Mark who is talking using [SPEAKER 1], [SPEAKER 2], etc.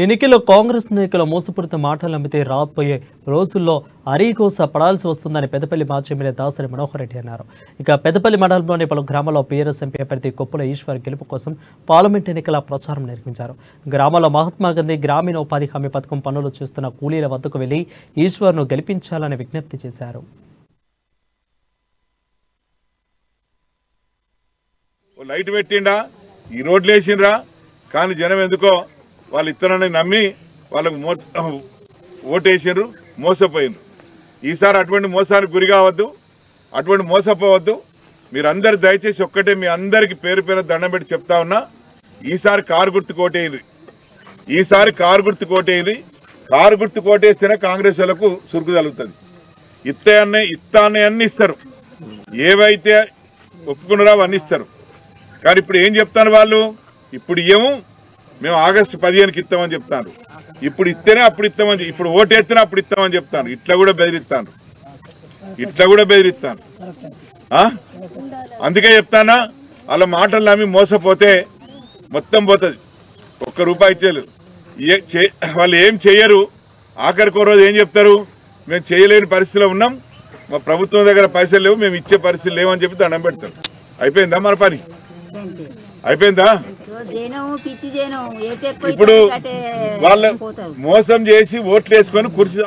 [SPEAKER 1] ఎన్నికల్లో కాంగ్రెస్ నాయకుల మోసపూరిత మాటలు నమ్మితే రాబోయే రోజుల్లో అరీకోస పడాల్సి వస్తుందని పెద్దపల్లి మాజీ ఎమ్మెల్యే దాసరి మనోహర్ రెడ్డి అన్నారు. ఇక పెద్దపల్లి మండలంలోని పలు గ్రామాల్లో బీఆర్ఎస్ ఎంపీ అభ్యర్థి కొప్పుల ఈశ్వర్ గెలుపు కోసం పార్లమెంట్ ఎన్నికల ప్రచారం నిర్వహించారు. గ్రామాల్లో మహాత్మాగాంధీ గ్రామీణ ఉపాధి హామీ పథకం పనులు చేస్తున్న కూలీల వద్దకు వెళ్లి ఈశ్వర్ను గెలిపించాలని విజ్ఞప్తి చేశారు.
[SPEAKER 2] లైట్ పెట్టిండా, ఈ రోడ్లు వేసిండ్రా, కానీ జనం ఎందుకో వాళ్ళు ఇత్తనాన్ని నమ్మి వాళ్ళకు ఓటేసారు, మోసపోయినారు. ఈసారి అటువంటి మోసానికి గురి కావద్దు, అటువంటి మోసపోవద్దు. మీరందరు దయచేసి ఒక్కటే మీ అందరికి పేరు పేరు దండం పెట్టి చెప్తా ఉన్నా, ఈసారి కారు గుర్తు కోటేది, ఈసారి కారు గుర్తు కోటేది. కారు గుర్తు కోటేస్తేనే కాంగ్రెస్ వాళ్ళకు సురుకు తగులుతుంది. ఇస్తానే అన్ని ఇస్తారు, ఏవైతే ఒప్పుకున్నారో అవన్నీ ఇస్తారు. కానీ ఇప్పుడు ఏం చెప్తాను వాళ్ళు, ఇప్పుడు ఏమో మేము ఆగస్టు 15కి ఇస్తామని చెప్తాను, ఇప్పుడు ఇస్తేనే అప్పుడు ఇస్తామని, ఇప్పుడు ఓటేస్తేనే అప్పుడు ఇస్తామని చెప్తాను. ఇట్లా కూడా బెదిరిస్తాను, ఇట్లా కూడా బెదిరిస్తాను. అందుకే చెప్తానా, వాళ్ళ మాటలు నమ్మి మోసపోతే మొత్తం పోతుంది. ఒక్క రూపాయి ఇచ్చేయలేదు, వాళ్ళు ఏం చెయ్యరు. ఆఖరికి రోజు ఏం చెప్తారు, మేము చేయలేని పరిస్థితిలో ఉన్నాం, మా ప్రభుత్వం దగ్గర పైసలు లేవు, మేము ఇచ్చే పరిస్థితులు లేవని చెప్పి దండం పెడతారు. అయిపోయిందా మన పని? అయిపోయిందా? ఇప్పుడు వాళ్ళు మోసం చేసి ఓట్లు వేసుకొని కుర్చీ